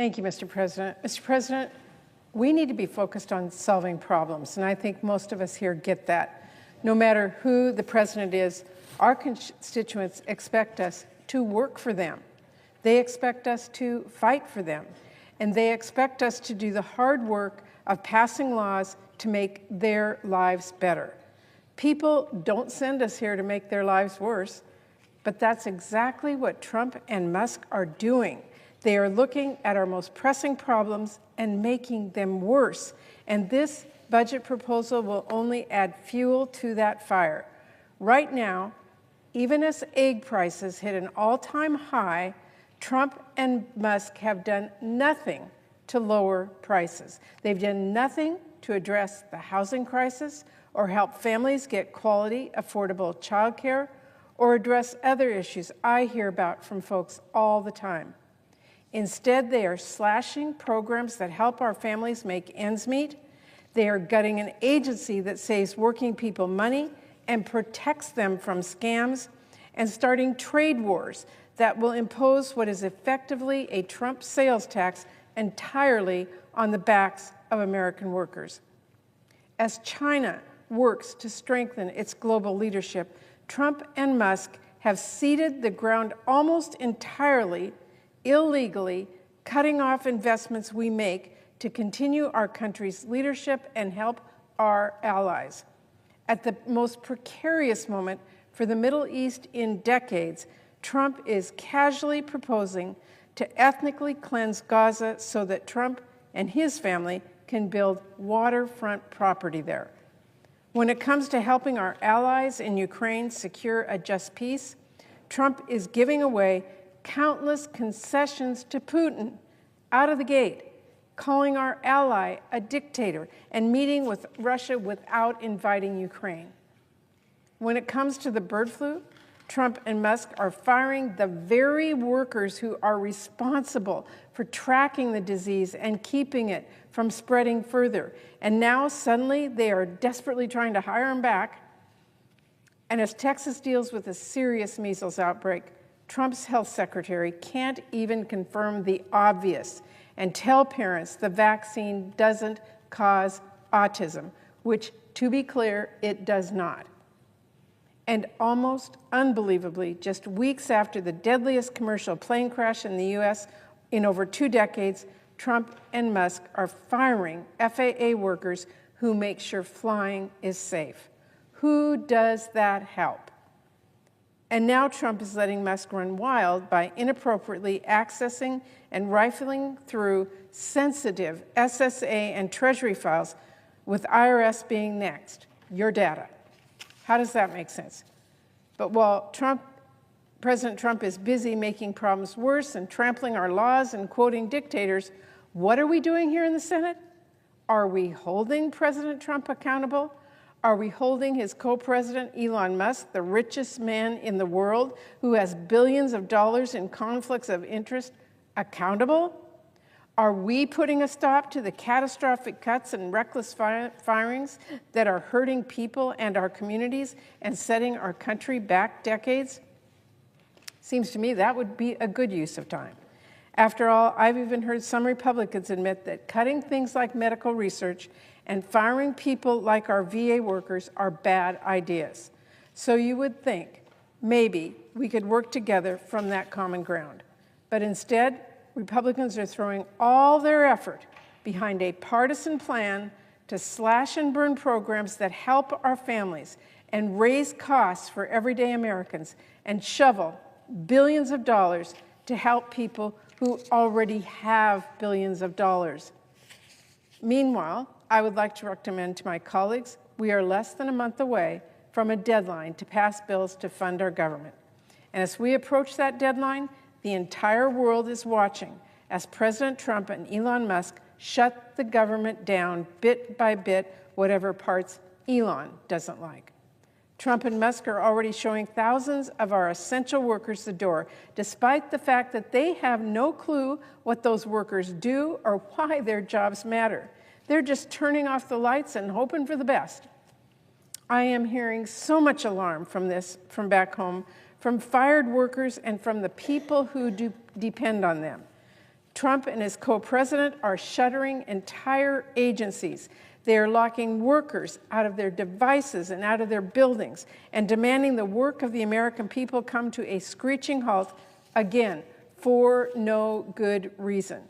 Thank you, Mr. President. Mr. President, we need to be focused on solving problems, and I think most of us here get that. No matter who the president is, our constituents expect us to work for them. They expect us to fight for them, and they expect us to do the hard work of passing laws to make their lives better. People don't send us here to make their lives worse, but that's exactly what Trump and Musk are doing. They are looking at our most pressing problems and making them worse. And this budget proposal will only add fuel to that fire. Right now, even as egg prices hit an all-time high, Trump and Musk have done nothing to lower prices. They've done nothing to address the housing crisis or help families get quality, affordable childcare or address other issues I hear about from folks all the time. Instead, they are slashing programs that help our families make ends meet. They are gutting an agency that saves working people money and protects them from scams, and starting trade wars that will impose what is effectively a Trump sales tax entirely on the backs of American workers. As China works to strengthen its global leadership, Trump and Musk have ceded the ground almost entirely, illegally, cutting off investments we make to continue our country's leadership and help our allies. At the most precarious moment for the Middle East in decades, Trump is casually proposing to ethnically cleanse Gaza so that Trump and his family can build waterfront property there. When it comes to helping our allies in Ukraine secure a just peace, Trump is giving away countless concessions to Putin out of the gate, calling our ally a dictator and meeting with Russia without inviting Ukraine. When it comes to the bird flu, Trump and Musk are firing the very workers who are responsible for tracking the disease and keeping it from spreading further. And now suddenly they are desperately trying to hire them back. And as Texas deals with a serious measles outbreak, Trump's health secretary can't even confirm the obvious and tell parents the vaccine doesn't cause autism, which, to be clear, it does not. And almost unbelievably, just weeks after the deadliest commercial plane crash in the U.S. in over 2 decades, Trump and Musk are firing FAA workers who make sure flying is safe. Who does that help? And now Trump is letting Musk run wild by inappropriately accessing and rifling through sensitive SSA and Treasury files, with IRS being next, your data. How does that make sense? But while President Trump is busy making problems worse and trampling our laws and quoting dictators, what are we doing here in the Senate? Are we holding President Trump accountable? Are we holding his co-president, Elon Musk, the richest man in the world, who has billions of dollars in conflicts of interest, accountable? Are we putting a stop to the catastrophic cuts and reckless firings that are hurting people and our communities and setting our country back decades? Seems to me that would be a good use of time. After all, I've even heard some Republicans admit that cutting things like medical research and firing people like our VA workers are bad ideas. So you would think maybe we could work together from that common ground. But instead, Republicans are throwing all their effort behind a partisan plan to slash and burn programs that help our families and raise costs for everyday Americans and shovel billions of dollars to help people who already have billions of dollars. Meanwhile, I would like to recommend to my colleagues, we are less than a month away from a deadline to pass bills to fund our government. And as we approach that deadline, the entire world is watching as President Trump and Elon Musk shut the government down bit by bit, whatever parts Elon doesn't like. Trump and Musk are already showing thousands of our essential workers the door, despite the fact that they have no clue what those workers do or why their jobs matter. They're just turning off the lights and hoping for the best. I am hearing so much alarm from back home, from fired workers and from the people who do depend on them. Trump and his co-president are shuttering entire agencies. They are locking workers out of their devices and out of their buildings and demanding the work of the American people come to a screeching halt, again, for no good reason.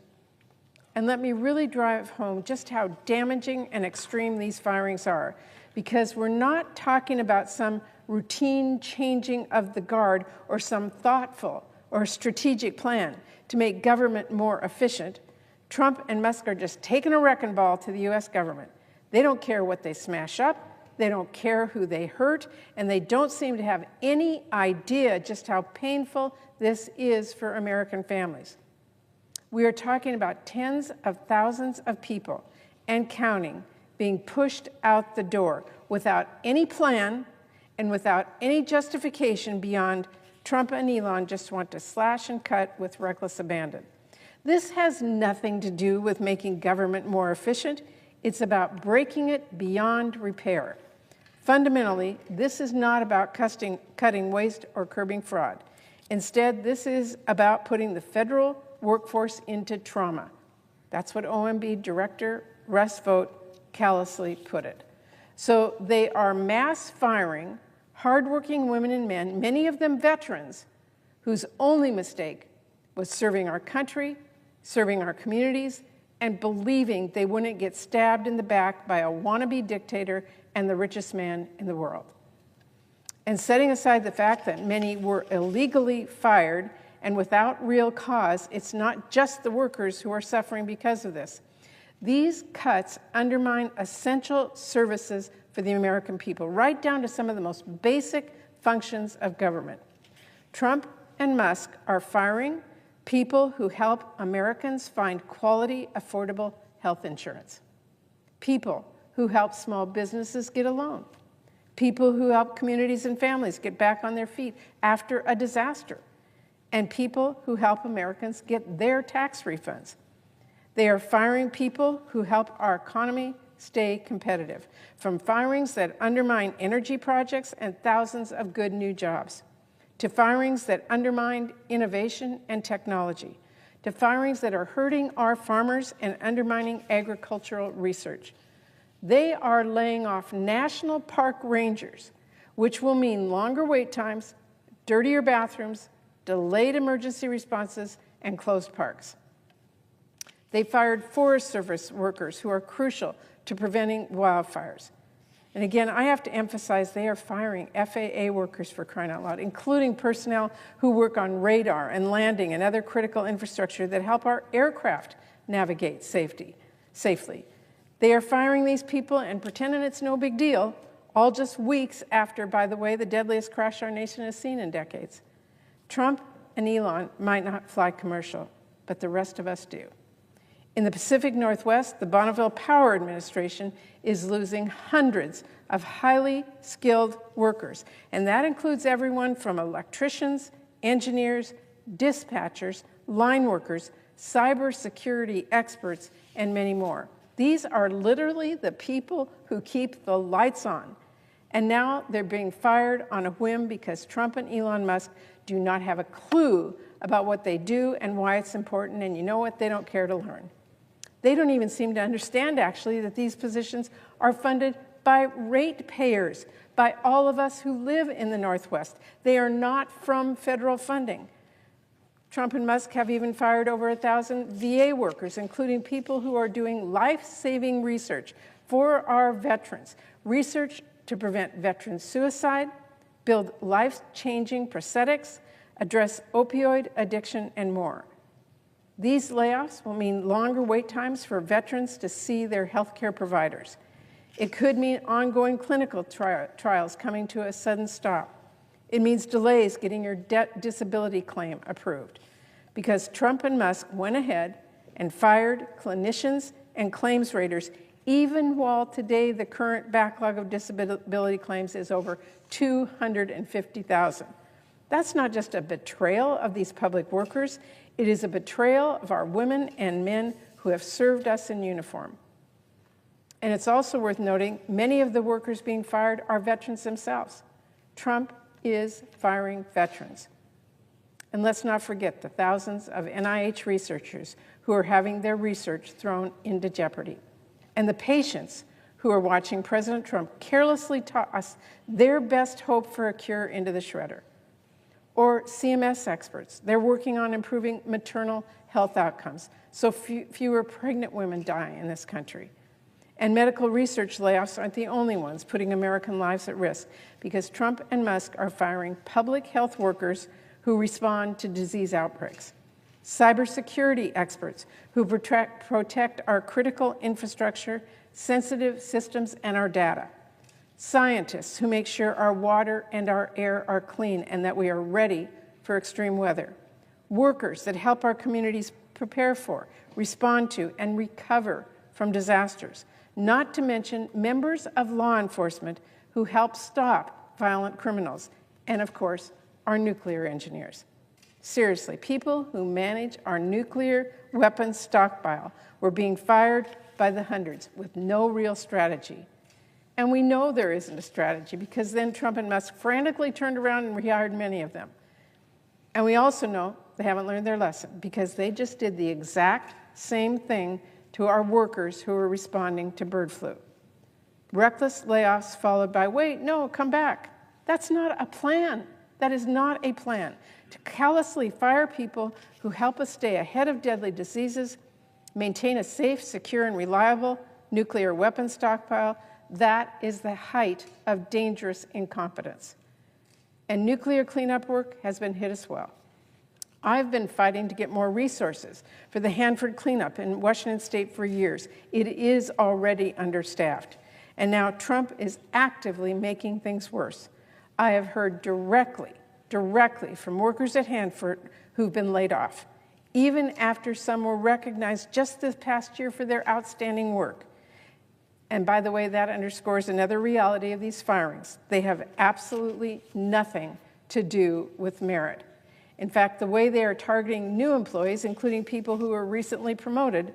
And let me really drive home just how damaging and extreme these firings are, because we're not talking about some routine changing of the guard or some thoughtful or strategic plan to make government more efficient. Trump and Musk are just taking a wrecking ball to the U.S. government. They don't care what they smash up, they don't care who they hurt, and they don't seem to have any idea just how painful this is for American families. We are talking about tens of thousands of people, and counting, being pushed out the door without any plan and without any justification beyond Trump and Elon just want to slash and cut with reckless abandon. This has nothing to do with making government more efficient. It's about breaking it beyond repair. Fundamentally, this is not about cutting waste or curbing fraud. Instead, this is about putting the federal workforce into trauma. That's what OMB Director Russ Vought callously put it. So they are mass firing hardworking women and men, many of them veterans, whose only mistake was serving our country, serving our communities, and believing they wouldn't get stabbed in the back by a wannabe dictator and the richest man in the world. And setting aside the fact that many were illegally fired and without real cause, it's not just the workers who are suffering because of this. These cuts undermine essential services for the American people, right down to some of the most basic functions of government. Trump and Musk are firing people who help Americans find quality, affordable health insurance. People who help small businesses get a loan. People who help communities and families get back on their feet after a disaster. And people who help Americans get their tax refunds. They are firing people who help our economy stay competitive, from firings that undermine energy projects and thousands of good new jobs, to firings that undermine innovation and technology, to firings that are hurting our farmers and undermining agricultural research. They are laying off national park rangers, which will mean longer wait times, dirtier bathrooms, delayed emergency responses, and closed parks. They fired Forest Service workers who are crucial to preventing wildfires. And again, I have to emphasize they are firing FAA workers, for crying out loud, including personnel who work on radar and landing and other critical infrastructure that help our aircraft navigate safely. They are firing these people and pretending it's no big deal, all just weeks after, by the way, the deadliest crash our nation has seen in decades. Trump and Elon might not fly commercial, but the rest of us do. In the Pacific Northwest, the Bonneville Power Administration is losing hundreds of highly skilled workers, and that includes everyone from electricians, engineers, dispatchers, line workers, cybersecurity experts, and many more. These are literally the people who keep the lights on. And now they're being fired on a whim because Trump and Elon Musk do not have a clue about what they do and why it's important, and you know what? They don't care to learn. They don't even seem to understand, actually, that these positions are funded by ratepayers, by all of us who live in the Northwest. They are not from federal funding. Trump and Musk have even fired over 1,000 VA workers, including people who are doing life-saving research for our veterans, research to prevent veteran suicide, build life-changing prosthetics, address opioid addiction, and more. These layoffs will mean longer wait times for veterans to see their health care providers. It could mean ongoing clinical trials coming to a sudden stop. It means delays getting your disability claim approved, because Trump and Musk went ahead and fired clinicians and claims raters, even while today the current backlog of disability claims is over 250,000. That's not just a betrayal of these public workers, it is a betrayal of our women and men who have served us in uniform. And it's also worth noting, many of the workers being fired are veterans themselves. Trump is firing veterans. And let's not forget the thousands of NIH researchers who are having their research thrown into jeopardy. And the patients who are watching President Trump carelessly toss their best hope for a cure into the shredder. Or CMS experts. They're working on improving maternal health outcomes so fewer pregnant women die in this country. And medical research layoffs aren't the only ones putting American lives at risk, because Trump and Musk are firing public health workers who respond to disease outbreaks. Cybersecurity experts who protect our critical infrastructure, sensitive systems, and our data. Scientists who make sure our water and our air are clean and that we are ready for extreme weather. Workers that help our communities prepare for, respond to, and recover from disasters. Not to mention members of law enforcement who help stop violent criminals. And of course, our nuclear engineers. Seriously, people who manage our nuclear weapons stockpile were being fired by the hundreds with no real strategy. And we know there isn't a strategy, because then Trump and Musk frantically turned around and rehired many of them. And we also know they haven't learned their lesson, because they just did the exact same thing to our workers who were responding to bird flu. Reckless layoffs followed by, wait, no, come back. That's not a plan. That is not a plan. To callously fire people who help us stay ahead of deadly diseases, maintain a safe, secure, and reliable nuclear weapons stockpile, that is the height of dangerous incompetence. And nuclear cleanup work has been hit as well. I've been fighting to get more resources for the Hanford cleanup in Washington State for years. It is already understaffed. And now Trump is actively making things worse. I have heard directly from workers at Hanford who've been laid off, even after some were recognized just this past year for their outstanding work. And by the way, that underscores another reality of these firings. They have absolutely nothing to do with merit. In fact, the way they are targeting new employees, including people who were recently promoted,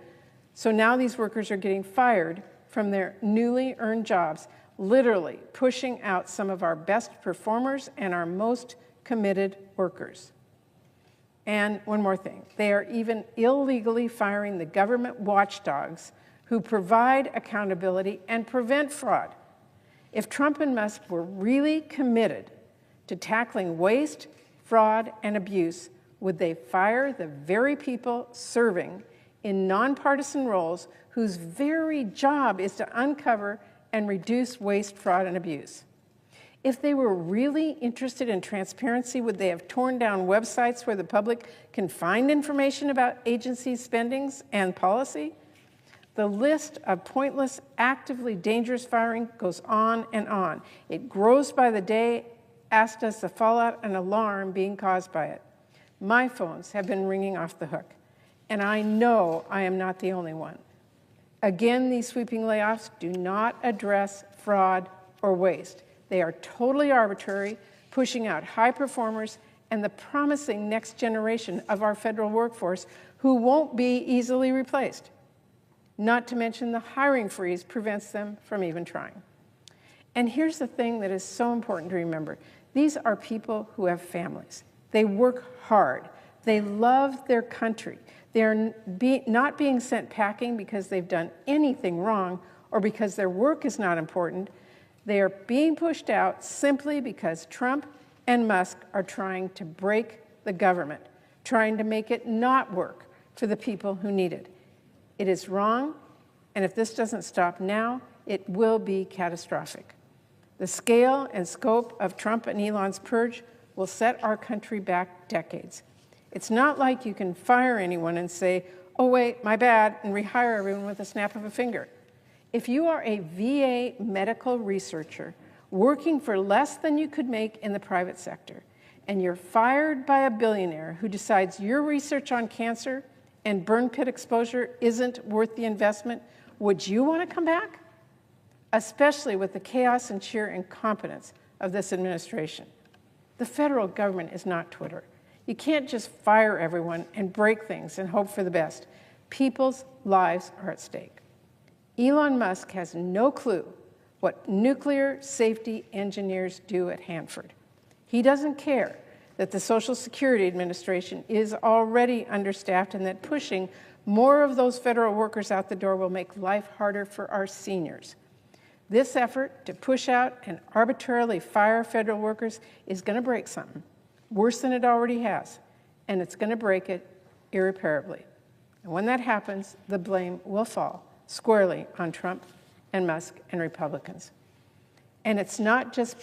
so now these workers are getting fired from their newly earned jobs, literally pushing out some of our best performers and our most committed workers. And one more thing, they are even illegally firing the government watchdogs who provide accountability and prevent fraud. If Trump and Musk were really committed to tackling waste, fraud, and abuse, would they fire the very people serving in nonpartisan roles whose very job is to uncover and reduce waste, fraud, and abuse? If they were really interested in transparency, would they have torn down websites where the public can find information about agency spendings and policy? The list of pointless, actively dangerous firing goes on and on. It grows by the day, as does the fallout and alarm being caused by it. My phones have been ringing off the hook, and I know I am not the only one. Again, these sweeping layoffs do not address fraud or waste. They are totally arbitrary, pushing out high performers and the promising next generation of our federal workforce who won't be easily replaced. Not to mention the hiring freeze prevents them from even trying. And here's the thing that is so important to remember. These are people who have families. They work hard. They love their country. They're not being sent packing because they've done anything wrong or because their work is not important. They are being pushed out simply because Trump and Musk are trying to break the government, trying to make it not work for the people who need it. It is wrong, and if this doesn't stop now, it will be catastrophic. The scale and scope of Trump and Elon's purge will set our country back decades. It's not like you can fire anyone and say, oh wait, my bad, and rehire everyone with a snap of a finger. If you are a VA medical researcher working for less than you could make in the private sector, and you're fired by a billionaire who decides your research on cancer and burn pit exposure isn't worth the investment, would you want to come back? Especially with the chaos and sheer incompetence of this administration. The federal government is not Twitter. You can't just fire everyone and break things and hope for the best. People's lives are at stake. Elon Musk has no clue what nuclear safety engineers do at Hanford. He doesn't care that the Social Security Administration is already understaffed and that pushing more of those federal workers out the door will make life harder for our seniors. This effort to push out and arbitrarily fire federal workers is going to break something, worse than it already has, and it's going to break it irreparably. And when that happens, the blame will fall squarely on Trump and Musk and Republicans. And it's not just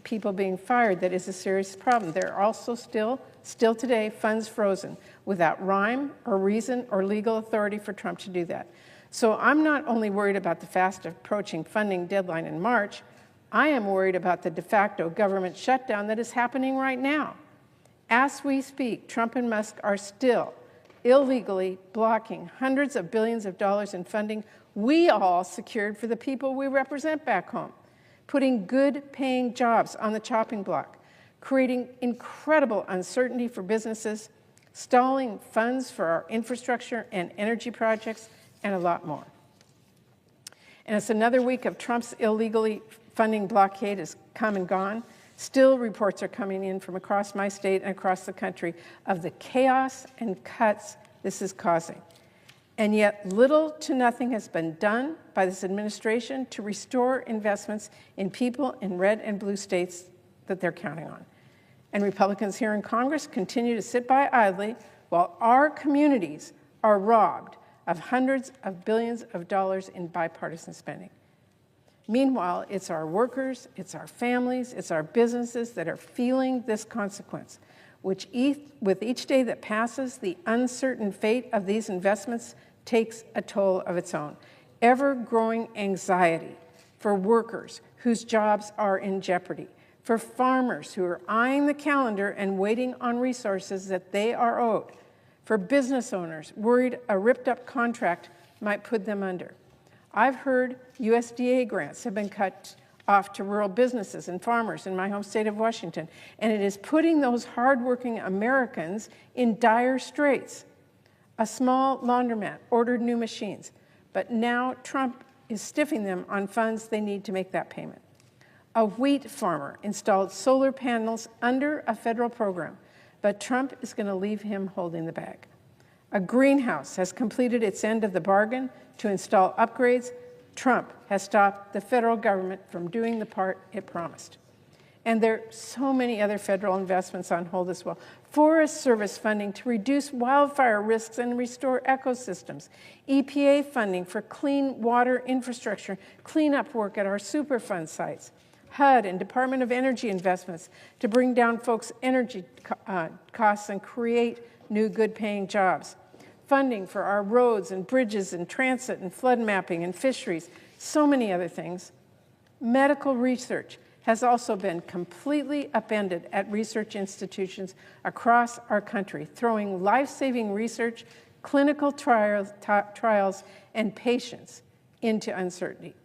people being fired that is a serious problem. There are also still today funds frozen without rhyme or reason or legal authority for Trump to do that. So I'm not only worried about the fast approaching funding deadline in March, I am worried about the de facto government shutdown that is happening right now. As we speak, Trump and Musk are still illegally blocking hundreds of billions of dollars in funding we all secured for the people we represent back home, putting good-paying jobs on the chopping block, creating incredible uncertainty for businesses, stalling funds for our infrastructure and energy projects, and a lot more. And it's another week of Trump's illegally funding blockade has come and gone. Still, reports are coming in from across my state and across the country of the chaos and cuts this is causing. And yet, little to nothing has been done by this administration to restore investments in people in red and blue states that they're counting on. And Republicans here in Congress continue to sit by idly while our communities are robbed of hundreds of billions of dollars in bipartisan spending. Meanwhile, it's our workers, it's our families, it's our businesses that are feeling this consequence, which with each day that passes, the uncertain fate of these investments takes a toll of its own. Ever-growing anxiety for workers whose jobs are in jeopardy, for farmers who are eyeing the calendar and waiting on resources that they are owed, for business owners worried a ripped-up contract might put them under. I've heard USDA grants have been cut off to rural businesses and farmers in my home state of Washington, and it is putting those hardworking Americans in dire straits. A small laundromat ordered new machines, but now Trump is stiffing them on funds they need to make that payment. A wheat farmer installed solar panels under a federal program, but Trump is going to leave him holding the bag. A greenhouse has completed its end of the bargain to install upgrades. Trump has stopped the federal government from doing the part it promised. And there are so many other federal investments on hold as well. Forest Service funding to reduce wildfire risks and restore ecosystems. EPA funding for clean water infrastructure, cleanup work at our Superfund sites. HUD and Department of Energy investments to bring down folks' energy costs and create new good-paying jobs. Funding for our roads and bridges and transit and flood mapping and fisheries, so many other things. Medical research has also been completely upended at research institutions across our country, throwing life-saving research, clinical trials, and patients into uncertainty.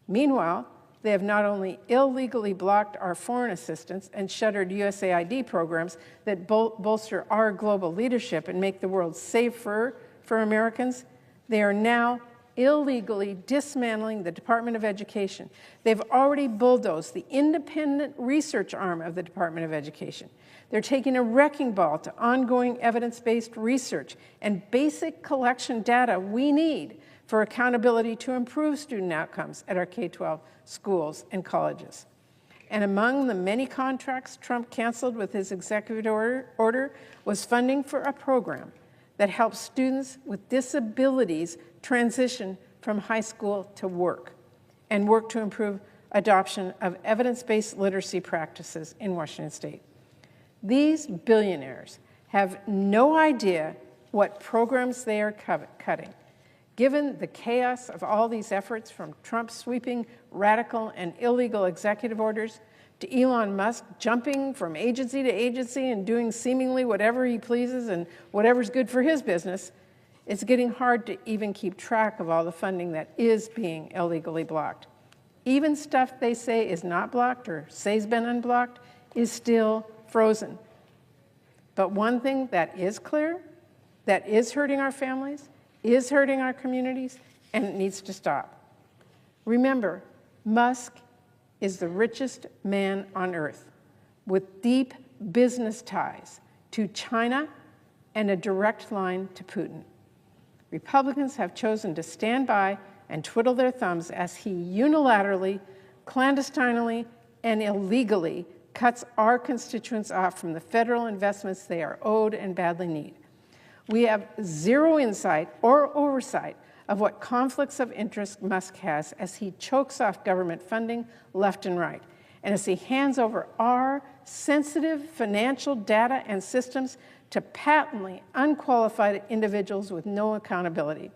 Meanwhile, they have not only illegally blocked our foreign assistance and shuttered USAID programs that bolster our global leadership and make the world safer for Americans, they are now illegally dismantling the Department of Education. They've already bulldozed the independent research arm of the Department of Education. They're taking a wrecking ball to ongoing evidence-based research and basic collection data we need for accountability to improve student outcomes at our K-12 schools and colleges. And among the many contracts Trump canceled with his executive order was funding for a program that helps students with disabilities transition from high school to work and work to improve adoption of evidence-based literacy practices in Washington state. These billionaires have no idea what programs they are cutting. Given the chaos of all these efforts, from Trump's sweeping radical and illegal executive orders to Elon Musk jumping from agency to agency and doing seemingly whatever he pleases and whatever's good for his business, it's getting hard to even keep track of all the funding that is being illegally blocked. Even stuff they say is not blocked or say has been unblocked is still frozen. But one thing that is clear, that is hurting our families, is hurting our communities, and it needs to stop. Remember, Musk is the richest man on earth with deep business ties to China and a direct line to Putin. Republicans have chosen to stand by and twiddle their thumbs as he unilaterally, clandestinely, and illegally cuts our constituents off from the federal investments they are owed and badly need. We have zero insight or oversight of what conflicts of interest Musk has as he chokes off government funding left and right, and as he hands over our sensitive financial data and systems to patently unqualified individuals with no accountability.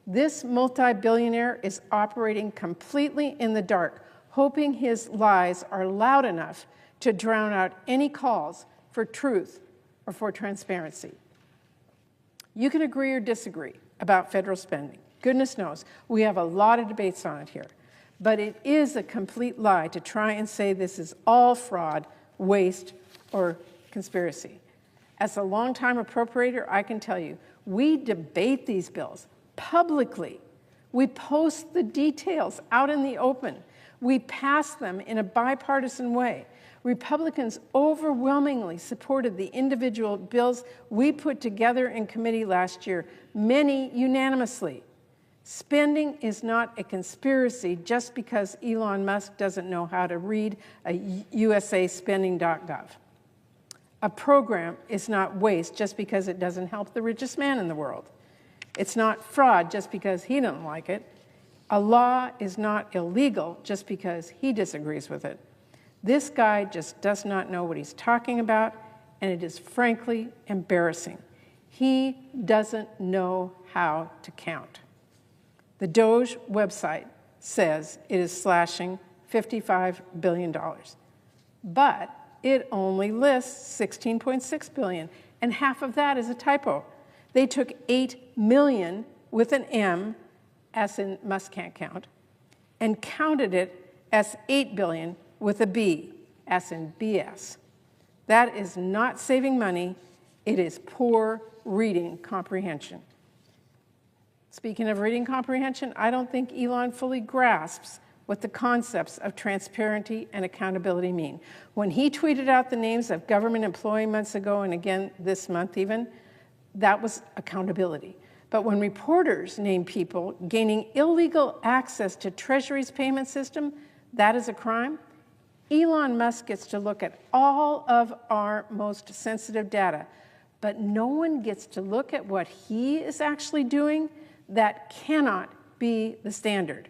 This multi-billionaire is operating completely in the dark, hoping his lies are loud enough to drown out any calls for truth or for transparency. You can agree or disagree about federal spending. Goodness knows, we have a lot of debates on it here. But it is a complete lie to try and say this is all fraud, waste, or conspiracy. As a longtime appropriator, I can tell you, we debate these bills publicly. We post the details out in the open. We pass them in a bipartisan way. Republicans overwhelmingly supported the individual bills we put together in committee last year, many unanimously. Spending is not a conspiracy just because Elon Musk doesn't know how to read a usaspending.gov. A program is not waste just because it doesn't help the richest man in the world. It's not fraud just because he doesn't like it. A law is not illegal just because he disagrees with it. This guy just does not know what he's talking about, and it is frankly embarrassing. He doesn't know how to count. The DOJ website says it is slashing $55 billion, but it only lists $16.6 billion, and half of that is a typo. They took 8 million with an M, as in Musk can't count, and counted it as 8 billion with a B, as in BS. That is not saving money, it is poor reading comprehension. Speaking of reading comprehension, I don't think Elon fully grasps what the concepts of transparency and accountability mean. When he tweeted out the names of government employees months ago, and again this month even, that was accountability. But when reporters name people gaining illegal access to Treasury's payment system, that is a crime. Elon Musk gets to look at all of our most sensitive data, but no one gets to look at what he is actually doing. That cannot be the standard.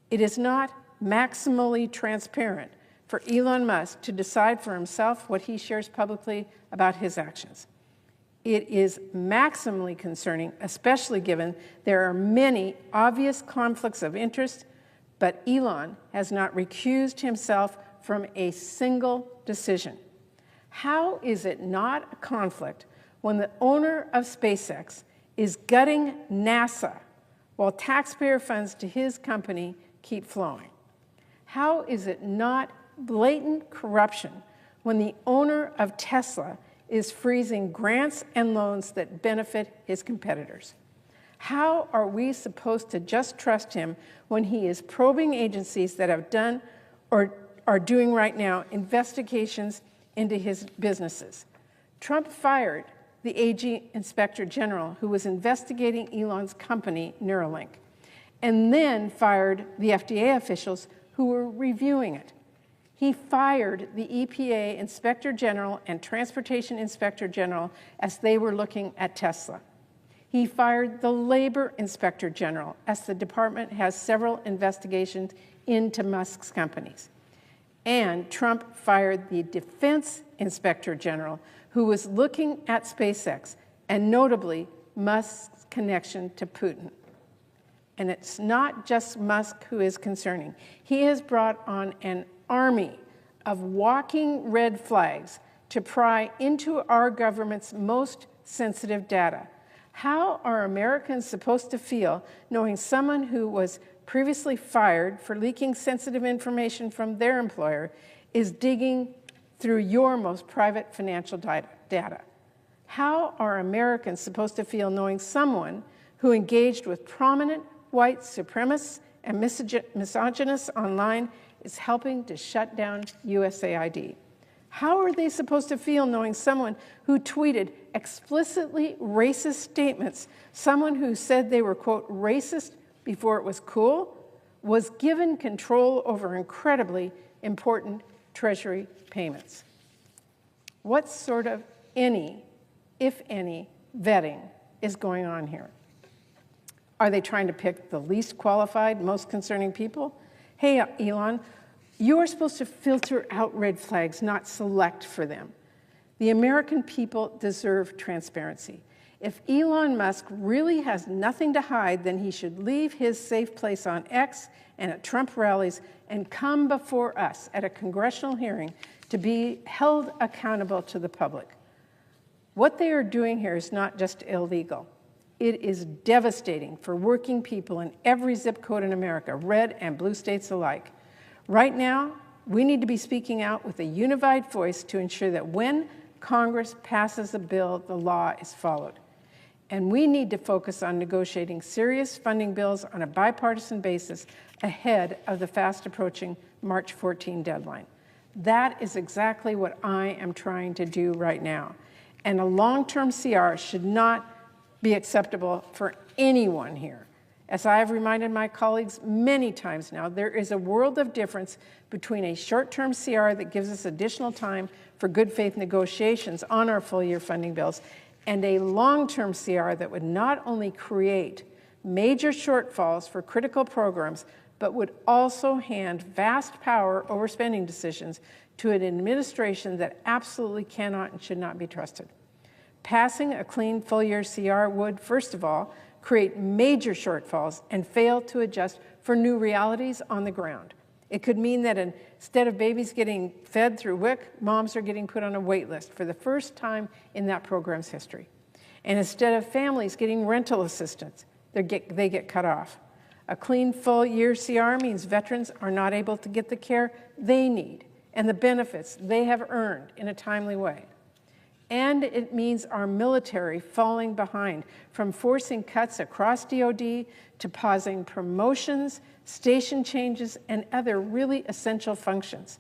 It is not maximally transparent for Elon Musk to decide for himself what he shares publicly about his actions. It is maximally concerning, especially given there are many obvious conflicts of interest, but Elon has not recused himself from a single decision. How is it not a conflict when the owner of SpaceX is gutting NASA while taxpayer funds to his company keep flowing? How is it not blatant corruption when the owner of Tesla is freezing grants and loans that benefit his competitors? How are we supposed to just trust him when he is probing agencies that have done or are doing right now investigations into his businesses? Trump fired the AG Inspector General who was investigating Elon's company, Neuralink, and then fired the FDA officials who were reviewing it. He fired the EPA Inspector General and Transportation Inspector General as they were looking at Tesla. He fired the Labor Inspector General as the department has several investigations into Musk's companies. And Trump fired the Defense Inspector General who was looking at SpaceX and notably Musk's connection to Putin. And it's not just Musk who is concerning. He has brought on an army of walking red flags to pry into our government's most sensitive data. How are Americans supposed to feel knowing someone who was previously fired for leaking sensitive information from their employer is digging through your most private financial data? How are Americans supposed to feel knowing someone who engaged with prominent white supremacists and misogynists online is helping to shut down USAID? How are they supposed to feel knowing someone who tweeted explicitly racist statements, someone who said they were, quote, racist before it was cool, was given control over incredibly important Treasury payments? What sort of if any, vetting is going on here? Are they trying to pick the least qualified, most concerning people? Hey, Elon, you are supposed to filter out red flags, not select for them. The American people deserve transparency. If Elon Musk really has nothing to hide, then he should leave his safe place on X and at Trump rallies and come before us at a congressional hearing to be held accountable to the public. What they are doing here is not just illegal. It is devastating for working people in every zip code in America, red and blue states alike. Right now, we need to be speaking out with a unified voice to ensure that when Congress passes a bill, the law is followed. And we need to focus on negotiating serious funding bills on a bipartisan basis ahead of the fast approaching March 14 deadline. That is exactly what I am trying to do right now. And a long-term CR should not be acceptable for anyone here. As I have reminded my colleagues many times now, there is a world of difference between a short-term CR that gives us additional time for good faith negotiations on our full-year funding bills and a long-term CR that would not only create major shortfalls for critical programs, but would also hand vast power over spending decisions to an administration that absolutely cannot and should not be trusted. Passing a clean full-year CR would, first of all, create major shortfalls and fail to adjust for new realities on the ground. It could mean that instead of babies getting fed through WIC, moms are getting put on a wait list for the first time in that program's history. And instead of families getting rental assistance, they get cut off. A clean full-year CR means veterans are not able to get the care they need and the benefits they have earned in a timely way. And it means our military falling behind, from forcing cuts across DOD to pausing promotions, station changes, and other really essential functions.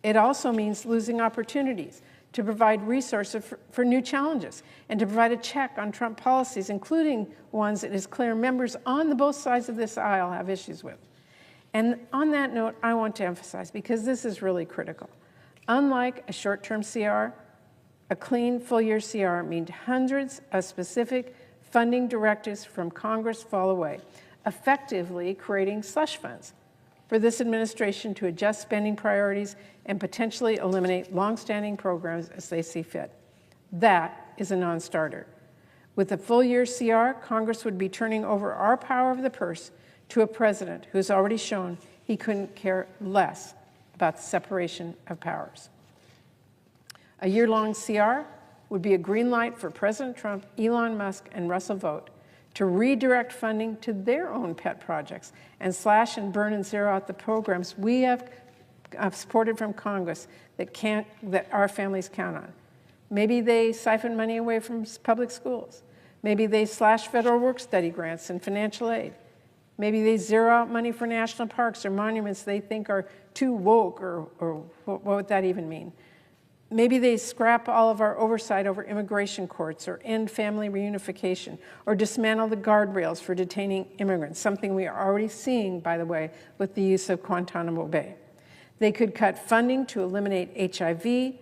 It also means losing opportunities to provide resources for new challenges and to provide a check on Trump policies, including ones it is clear members on both sides of this aisle have issues with. And on that note, I want to emphasize, because this is really critical, unlike a short-term CR, a clean full-year CR means hundreds of specific funding directives from Congress fall away, effectively creating slush funds for this administration to adjust spending priorities and potentially eliminate longstanding programs as they see fit. That is a non-starter. With a full-year CR, Congress would be turning over our power of the purse to a president who has already shown he couldn't care less about the separation of powers. A year-long CR would be a green light for President Trump, Elon Musk, and Russell Vought to redirect funding to their own pet projects and slash and burn and zero out the programs we have supported from Congress that our families count on. Maybe they siphon money away from public schools. Maybe they slash federal work-study grants and financial aid. Maybe they zero out money for national parks or monuments they think are too woke, or what would that even mean? Maybe they scrap all of our oversight over immigration courts or end family reunification or dismantle the guardrails for detaining immigrants, something we are already seeing, by the way, with the use of Guantanamo Bay. They could cut funding to eliminate HIV,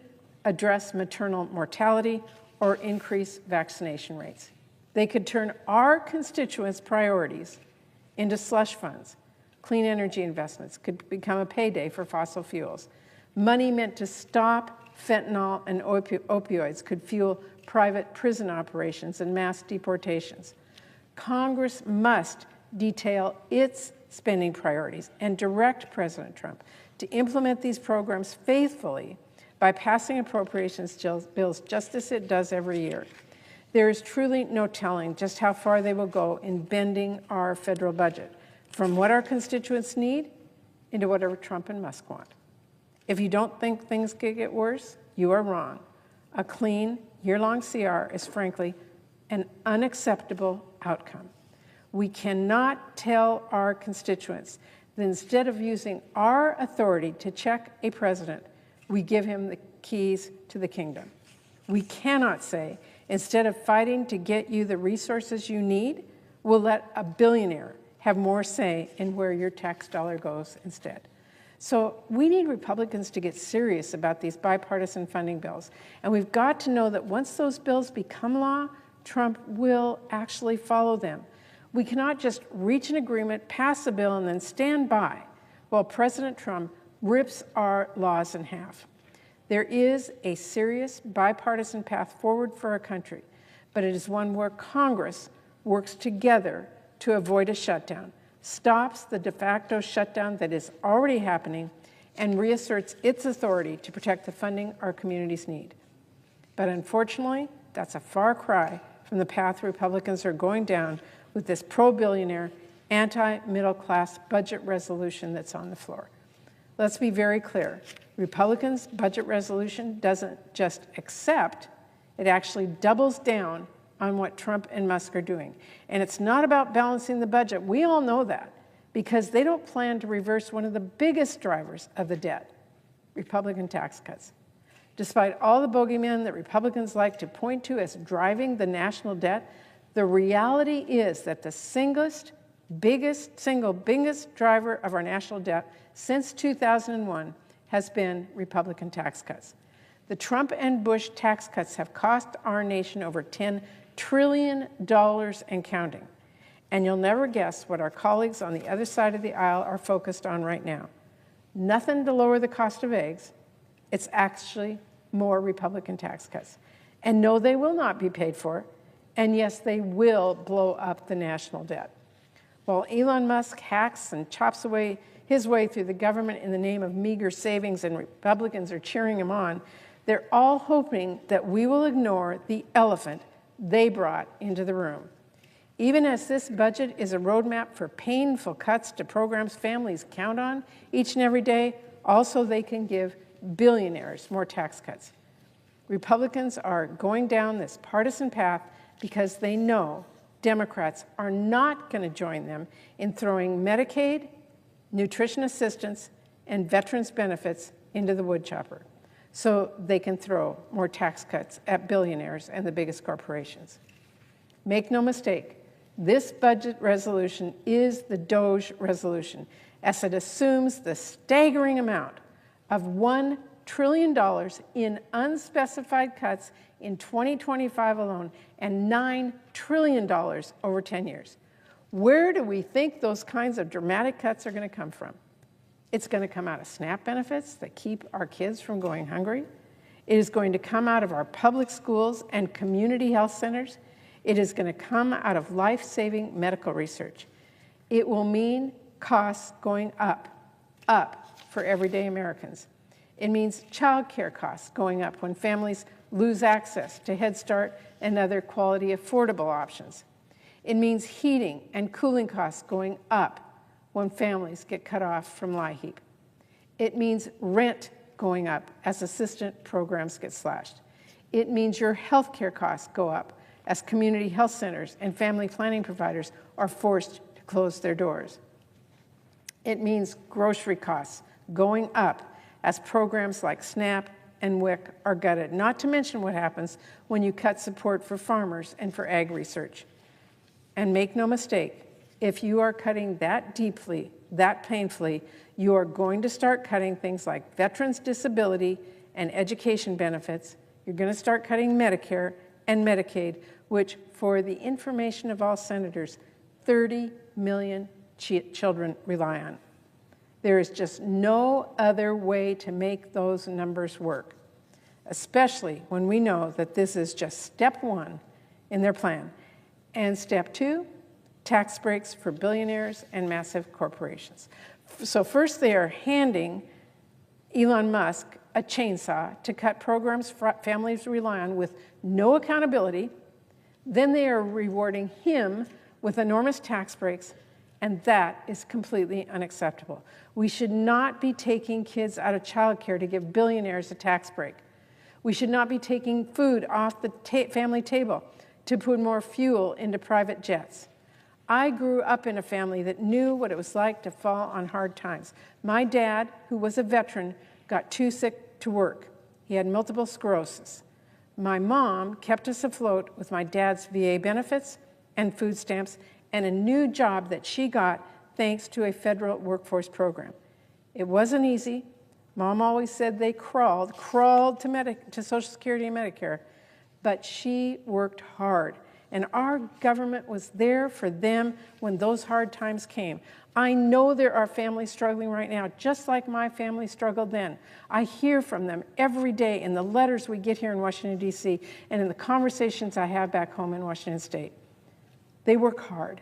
address maternal mortality, or increase vaccination rates. They could turn our constituents' priorities into slush funds. Clean energy investments could become a payday for fossil fuels. Money meant to stop fentanyl and opioids could fuel private prison operations and mass deportations. Congress must detail its spending priorities and direct President Trump to implement these programs faithfully by passing appropriations bills just as it does every year. There is truly no telling just how far they will go in bending our federal budget, from what our constituents need into whatever Trump and Musk want. If you don't think things could get worse, you are wrong. A clean, year-long CR is, frankly, an unacceptable outcome. We cannot tell our constituents that instead of using our authority to check a president, we give him the keys to the kingdom. We cannot say, instead of fighting to get you the resources you need, we'll let a billionaire have more say in where your tax dollar goes instead. So we need Republicans to get serious about these bipartisan funding bills. And we've got to know that once those bills become law, Trump will actually follow them. We cannot just reach an agreement, pass a bill, and then stand by while President Trump rips our laws in half. There is a serious bipartisan path forward for our country, but it is one where Congress works together to avoid a shutdown, stops the de facto shutdown that is already happening, and reasserts its authority to protect the funding our communities need. But unfortunately, that's a far cry from the path Republicans are going down with this pro-billionaire, anti-middle-class budget resolution that's on the floor. Let's be very clear. Republicans' budget resolution doesn't just accept, it actually doubles down on what Trump and Musk are doing. And it's not about balancing the budget. We all know that because they don't plan to reverse one of the biggest drivers of the debt, Republican tax cuts. Despite all the bogeymen that Republicans like to point to as driving the national debt, the reality is that the single biggest driver of our national debt since 2001 has been Republican tax cuts. The Trump and Bush tax cuts have cost our nation over $10 trillion and counting. And you'll never guess what our colleagues on the other side of the aisle are focused on right now. Nothing to lower the cost of eggs. It's actually more Republican tax cuts. And no, they will not be paid for. And yes, they will blow up the national debt. While Elon Musk hacks and chops away his way through the government in the name of meager savings and Republicans are cheering him on, they're all hoping that we will ignore the elephant they brought into the room. Even as this budget is a roadmap for painful cuts to programs families count on each and every day, also they can give billionaires more tax cuts. Republicans are going down this partisan path because they know Democrats are not going to join them in throwing Medicaid, nutrition assistance, and veterans benefits into the wood chopper so they can throw more tax cuts at billionaires and the biggest corporations. Make no mistake, this budget resolution is the DOGE resolution, as it assumes the staggering amount of $1 trillion in unspecified cuts in 2025 alone and $9 trillion over 10 years. Where do we think those kinds of dramatic cuts are going to come from? It's going to come out of SNAP benefits that keep our kids from going hungry. It is going to come out of our public schools and community health centers. It is going to come out of life-saving medical research. It will mean costs going up for everyday Americans. It means child care costs going up when families lose access to Head Start and other quality affordable options. It means heating and cooling costs going up when families get cut off from LIHEAP. It means rent going up as assistance programs get slashed. It means your health care costs go up as community health centers and family planning providers are forced to close their doors. It means grocery costs going up as programs like SNAP and WIC are gutted, not to mention what happens when you cut support for farmers and for ag research. And make no mistake, if you are cutting that deeply, that painfully, you are going to start cutting things like veterans' disability and education benefits. You're going to start cutting Medicare and Medicaid, which, for the information of all senators, 30 million children rely on. There is just no other way to make those numbers work, especially when we know that this is just step one in their plan. And step two, tax breaks for billionaires and massive corporations. So first they are handing Elon Musk a chainsaw to cut programs families rely on with no accountability. Then they are rewarding him with enormous tax breaks, and that is completely unacceptable. We should not be taking kids out of childcare to give billionaires a tax break. We should not be taking food off the family table to put more fuel into private jets. I grew up in a family that knew what it was like to fall on hard times. My dad, who was a veteran, got too sick to work. He had multiple sclerosis. My mom kept us afloat with my dad's VA benefits and food stamps and a new job that she got thanks to a federal workforce program. It wasn't easy. Mom always said they crawled to Social Security and Medicare, but she worked hard. And our government was there for them when those hard times came. I know there are families struggling right now, just like my family struggled then. I hear from them every day in the letters we get here in Washington, D.C., and in the conversations I have back home in Washington State. They work hard.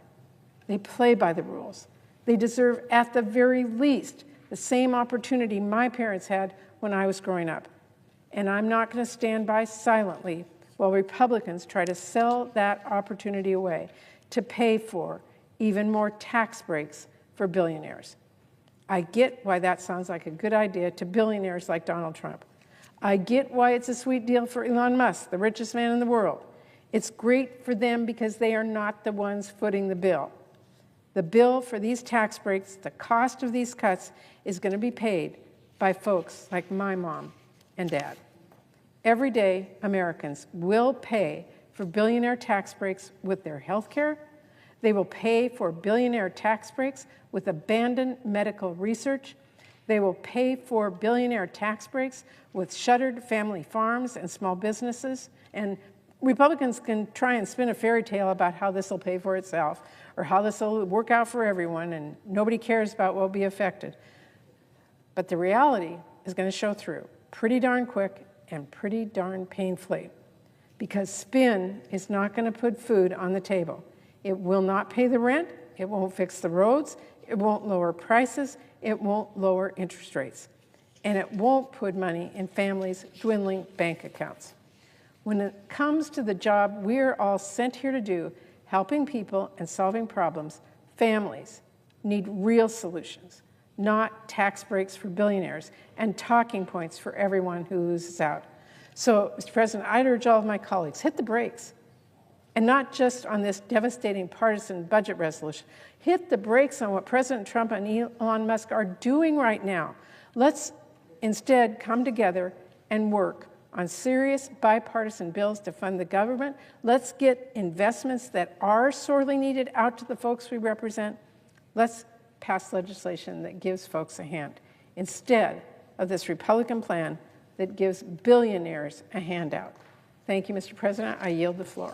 They play by the rules. They deserve, at the very least, the same opportunity my parents had when I was growing up. And I'm not going to stand by silently while Republicans try to sell that opportunity away to pay for even more tax breaks for billionaires. I get why that sounds like a good idea to billionaires like Donald Trump. I get why it's a sweet deal for Elon Musk, the richest man in the world. It's great for them because they are not the ones footing the bill. The bill for these tax breaks, the cost of these cuts, is going to be paid by folks like my mom and dad. Everyday Americans will pay for billionaire tax breaks with their health care. They will pay for billionaire tax breaks with abandoned medical research. They will pay for billionaire tax breaks with shuttered family farms and small businesses. And Republicans can try and spin a fairy tale about how this will pay for itself or how this will work out for everyone and nobody cares about what will be affected. But the reality is going to show through pretty darn quick and pretty darn painfully, because spin is not going to put food on the table. It will not pay the rent, it won't fix the roads, it won't lower prices, it won't lower interest rates, and it won't put money in families' dwindling bank accounts. When it comes to the job we're all sent here to do, helping people and solving problems, families need real solutions, not tax breaks for billionaires and talking points for everyone who loses out. So, Mr. President, I'd urge all of my colleagues, hit the brakes. And not just on this devastating partisan budget resolution. Hit the brakes on what President Trump and Elon Musk are doing right now. Let's instead come together and work on serious bipartisan bills to fund the government. Let's get investments that are sorely needed out to the folks we represent. Let's pass legislation that gives folks a hand, instead of this Republican plan that gives billionaires a handout. Thank you, Mr. President. I yield the floor.